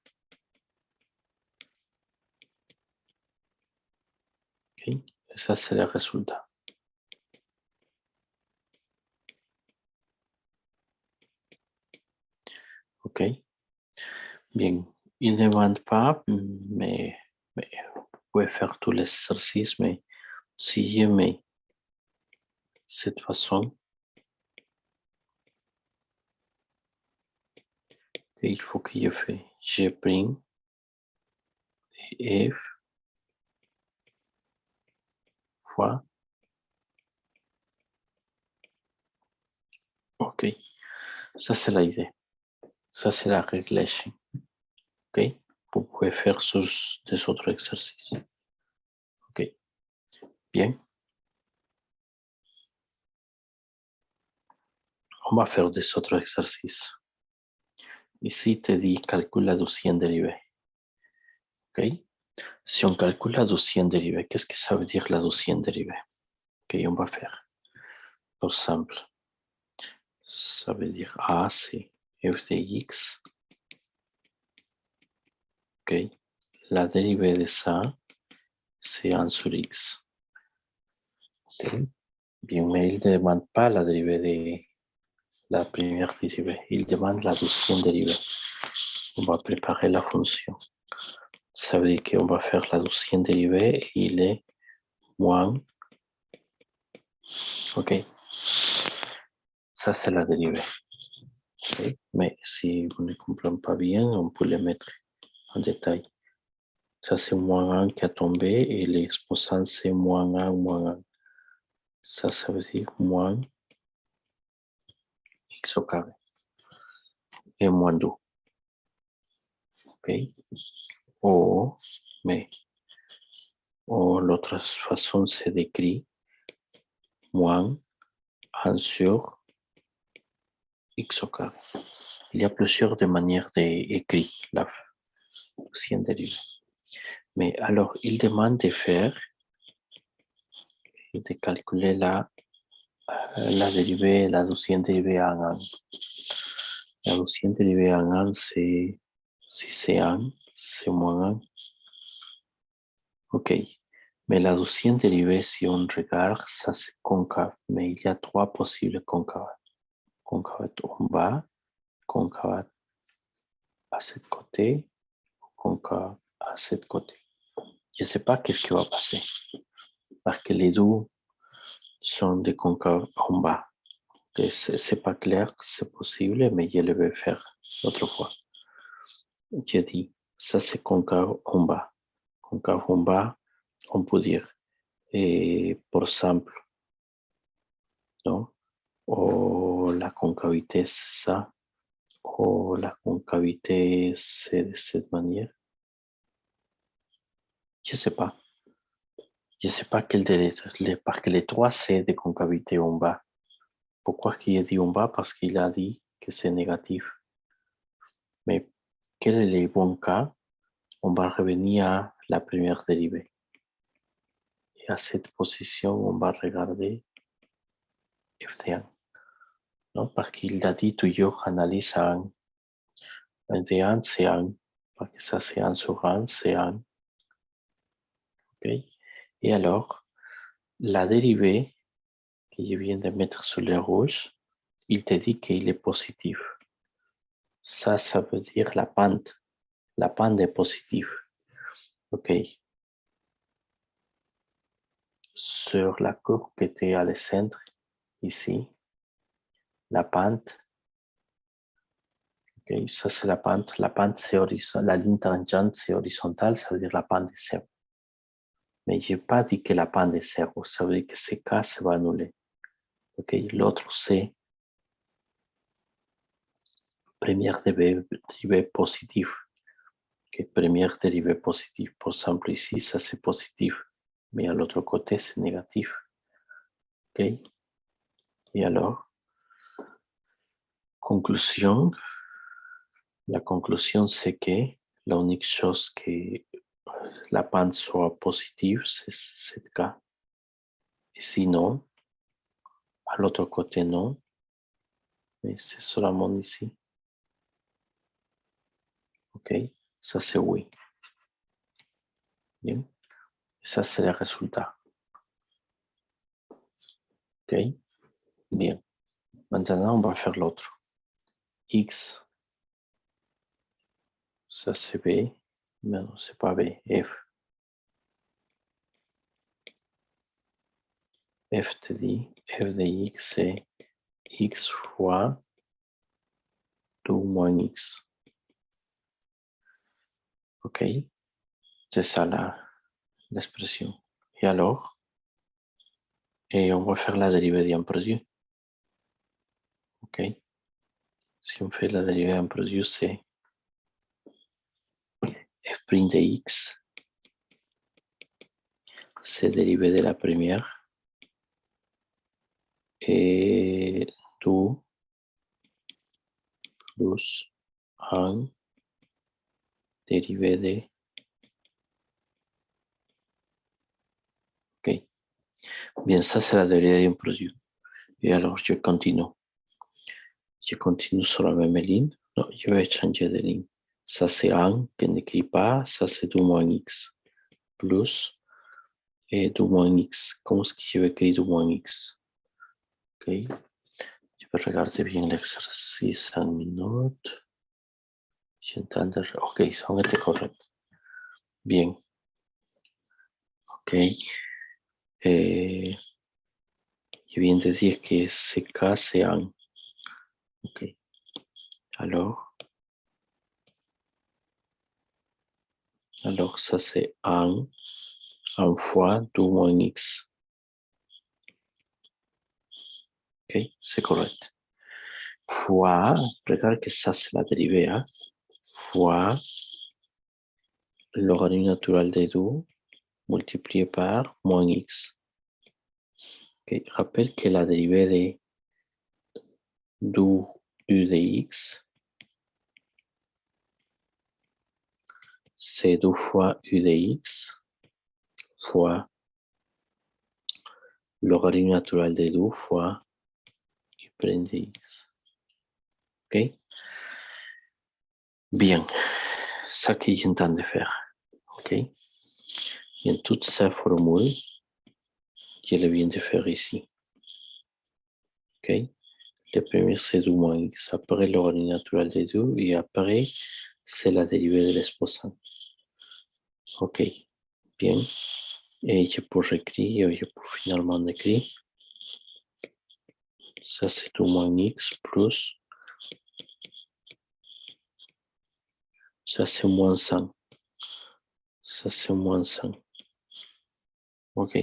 Ok, et ça, c'est le résultat. Ok, bien. Il ne demande pas, mais vous pouvez faire tous les exercices, mais si je mets cette façon, il faut que je fasse G' et F fois. Ok, ça c'est l'idée. Ça c'est la réglation. Ok, vous pouvez faire des autres exercices. Ok, bien. On va faire des autres exercices. Ici, te dit calcule la deuxième dérivée. Ok, si on calcule la deuxième dérivée, qu'est-ce que ça veut dire la deuxième dérivée? Ok, on va faire. Par exemple, ça veut dire A, c'est f de x. Ok, la dérivée de ça, c'est 1 sur x. Ok, bien, mais il ne demande pas la dérivée de la première dérivée, il demande la deuxième dérivée. On va préparer la fonction. Ça veut dire qu'on va faire la deuxième dérivée et il est moins. Ok, ça c'est la dérivée. Okay. Mais si vous ne comprenez pas bien, on peut le mettre en détail. Ça c'est moins 1 qui a tombé et l'exposant c'est moins 1, moins 1. Ça veut dire moins x au carré et moins 2. OK? Mais l'autre façon, c'est d'écrire moins 1 sur x au carré. Il y a plusieurs manières d'écrire la deuxième dérivée. Mais alors, il demande de faire et de calculer la dérivée, la deuxième dérivée en 1. La deuxième dérivée en 1, c'est si c'est 1, c'est moins 1. OK. Mais la deuxième dérivée, si on regarde, ça c'est concave. Mais il y a 3 possibles concaves. Concave en bas, concave à ce côté, concave à ce côté. Je ne sais pas qu'est-ce qui va passer. Parce que les deux sont des concaves en bas. C'est pas clair, c'est possible, mais je le vais faire l'autre fois. J'ai dit, ça c'est concave en bas. Concave en bas, on peut dire, et par exemple, non? Ou la concavité c'est ça, ou la concavité c'est de cette manière. Je sais pas. Je sais pas quel parce que les trois c'est de concavité en bas. Pourquoi qu'il a dit en bas? Parce qu'il a dit que c'est négatif. Mais quel est le bon cas? On va revenir à la première dérivée. Et à cette position, on va regarder f de 1. Non? Parce qu'il a dit toujours analyse 1. 1 de 1, c'est 1. Parce que ça, c'est 1 sur 1, c'est 1. OK? Et alors, la dérivée que je viens de mettre sur le rouge, il te dit qu'il est positif. Ça veut dire la pente. La pente est positive. OK. Sur la courbe qui était à le centre, ici, la pente, ok, ça c'est la pente. La pente, c'est horizontale. La ligne tangente, c'est horizontale, ça veut dire la pente est 0. Mais je n'ai pas dit que la pente est 0, ça veut dire que ce cas se va annuler. Ok, l'autre c'est première dérivée positive. Ok, première dérivée positive. Par exemple, ici, ça c'est positif, mais à l'autre côté, c'est négatif. Ok, et alors, conclusion. La conclusion, c'est que l'unique chose que la pente soit positive, c'est le cas. Et sinon, à l'autre côté, non. Mais c'est seulement ici. OK? Ça, c'est oui. Bien. Et ça, c'est le résultat. OK? Bien. Maintenant, on va faire l'autre. X. Ça, c'est B. Mais non, c'est pas B. F. F te dit, F de X, c'est X fois 2 moins X. OK? C'est ça l'expression. Et alors, on va faire la dérivée d'un produit. OK? Si on fait la dérivée d'un produit, c'est f' de x, c'est dérivé de la première, et 2 plus 1 dérivé de... OK. Bien, ça c'est la dérivée d'un produit. Et alors, je continue. Je continue sur la même ligne. Non, je vais changer de ligne. Ça c'est 1 qui n'écrit pas. Ça c'est 2 moins x. Plus et 2 moins x. Comment est-ce que je vais écrire 2 moins x? OK. Je vais regarder bien l'exercice en minute. J'entends. OK, ça on était correct. Bien. OK. Je viens de dire que CK c'est 1. OK. Alors ça c'est 1 fois 2 moins x. Ok, c'est correct. Fois, regarde que ça c'est la dérivée, hein, fois le logarithme naturel de 2 multiplié par moins x. Okay. Rappelle que la dérivée de 2 u de x, c'est 2 fois u de x fois le logarithme naturel de 2 fois u prime de x. Ok? Bien, ça que j'entends de faire. Ok? Bien, toute sa formule, je le viens de faire ici. Ok? Le premier, c'est 2 moins x. Après, le logarithme naturel de 2 et après, c'est la dérivée de l'exposant. Ok, bien. Et je peux écrire, je peux finalement écrire. Ça, c'est 2 moins x plus. Ça, c'est moins 100. Ça, c'est moins 100. Ok.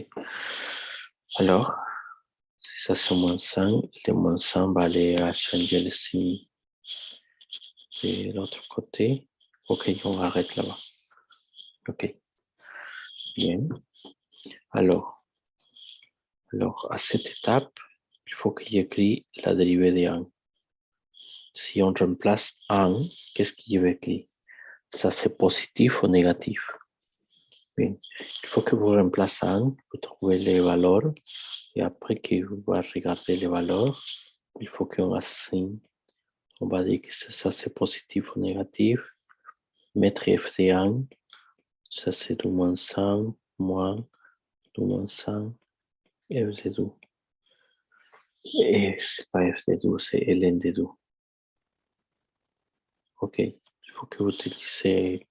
Alors, si ça, c'est moins 100, le moins 100 va aller à changer le signe de l'autre côté. Ok, on arrête là-bas. Ok. Bien. Alors, à cette étape, il faut que j'écris la dérivée de 1. Si on remplace 1, qu'est-ce que je vais écrire? Ça, c'est positif ou négatif? Bien. Il faut que vous remplacez 1, vous trouvez les valeurs, et après que vous allez regarder les valeurs, il faut qu'on assigne. On va dire que ça, c'est positif ou négatif. Mettre f de 1, ça, c'est 2 moins 100, moins 2 moins 100, f de 2. Et c'est pas f de 2, c'est ln de 2. Ok, il faut que vous utilisez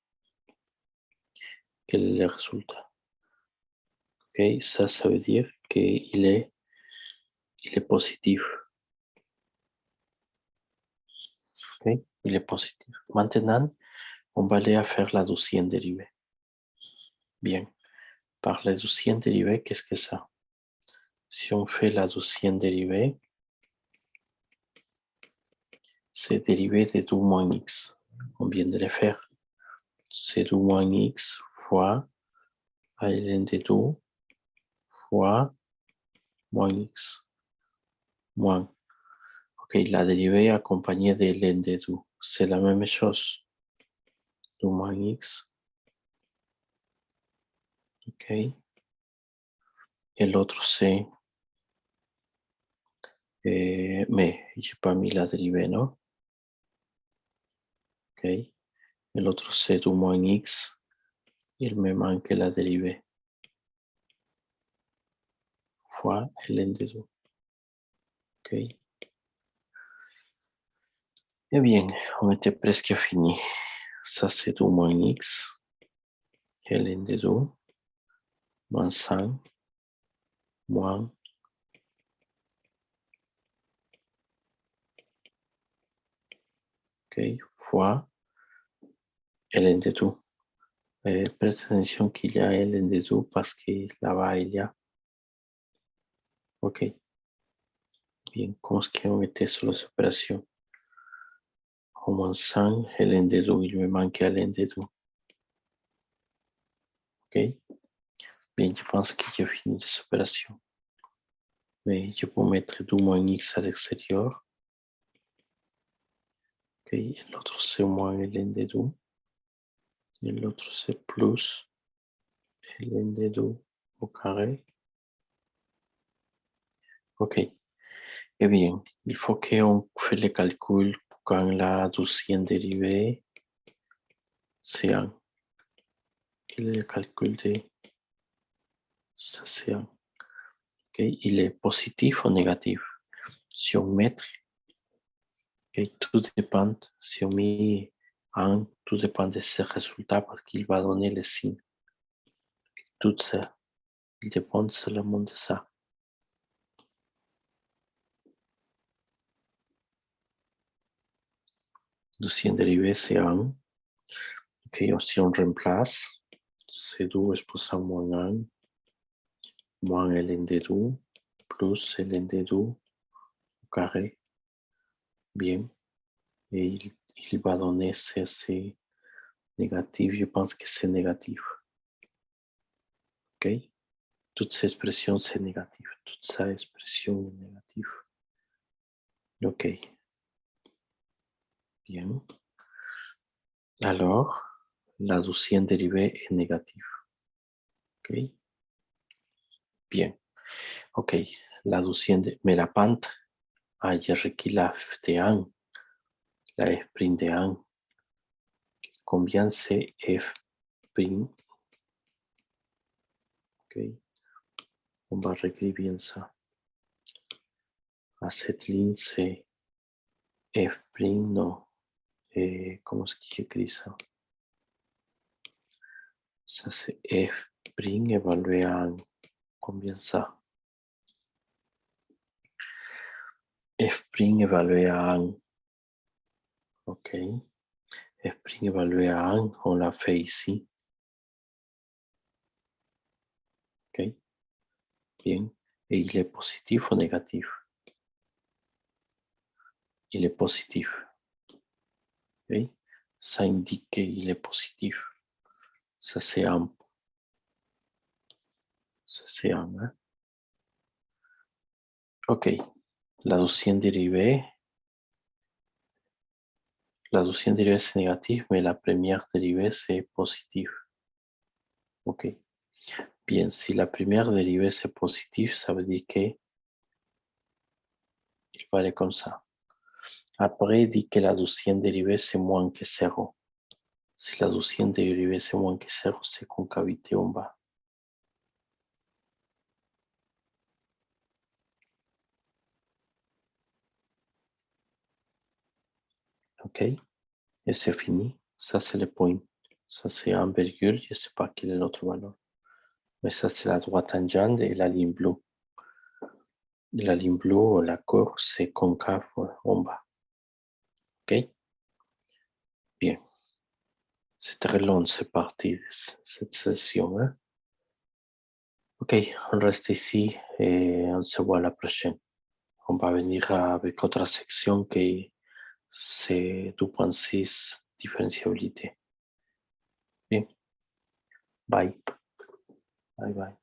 quel est le résultat. Ok, ça veut dire qu'il est positif. Ok, il est positif. Maintenant, on va aller à faire la deuxième dérivée. Bien, par la deuxième dérivée, qu'est-ce que ça? Si on fait la deuxième dérivée, c'est dérivée de 2 moins x. On vient de le faire. C'est 2 moins x fois ln de 2 fois moins x. Moins. Ok, la dérivée accompagnée de ln de 2. C'est la même chose. 2 moins x. Ok. Et l'autre c'est... mais j'ai pas mis la dérivée, non? Ok. Et l'autre c'est 2 moins x. Il me manque la dérivée. Fois ln de 2. Ok. Eh bien, on était presque fini. Ça, c'est 2 moins x. ln de 2. Moins 100. Moins. Ok. Fois ln de 2. Preste attention qu'il y a ln de 2 parce que là-bas, il y a. Ok. Bien, comment est-ce qu'on était sur les opérations? Au moins 100, ln de 2, il me manque ln de 2. Ok. Bien, je pense que j'ai fini les opérations. Mais je peux mettre 2 moins x à l'extérieur. Ok. L'autre, c'est moins ln de 2. Et l'autre, c'est plus ln de 2 au carré. Ok. Eh bien, il faut qu'on fasse le calcul quand la deuxième dérivée, c'est 1. Quel est le calcul de ça, c'est 1. Ok. Il est positif ou négatif? Si on met, okay, tout dépend, si on met 1, tout dépend de ce résultat parce qu'il va donner le signe. Tout ça, il dépend seulement de ça. Deuxième dérivée, c'est 1. Ok, si on remplace, c'est 2 exposant moins 1, moins ln de 2, plus ln de 2, carré. Bien. Et il va donner c'est négatif. Je pense que c'est négatif. OK? Toute cette expression, c'est négatif. Toute sa expression est négative. OK. Bien. Alors, la deuxième dérivée est négative. OK? Bien. OK. La deuxième, mais la pente, j'ai requis la f de 1, la f' de 1. Combien c'est f'? OK. On va réécrire bien ça. À cette ligne, c'est f', non. Et comment est-ce qu'il écrit ça? Ça, c'est f' évalué à 1. Combien ça? F' évalué à 1. OK. F' évalué à 1, on l'a fait ici. OK. Bien. Et il est positif ou négatif? Il est positif. OK. Ça indique qu'il est positif. Ça, c'est 1. Ça, c'est 1. Hein? OK. La deuxième dérivée c'est négatif, mais la première dérivée c'est positif. OK. Bien, si la première dérivée c'est positif, ça veut dire que il va aller comme ça. Après, il dit que la deuxième dérivée c'est moins que 0. Si la deuxième dérivée c'est moins que 0, c'est concavité en bas. OK. Et c'est fini. Ça, c'est le point. Ça, c'est un virgule. Je ne sais pas quelle est l'autre valeur. Mais ça, c'est la droite tangente et la ligne bleue. La ligne bleue, la courbe, c'est concave en bas. OK? Bien. C'est très long, cette partie, cette session. Hein? OK, on reste ici et on se voit la prochaine. On va venir avec autre section qui c'est 2.6 différenciabilité. Bien. Bye. Bye bye.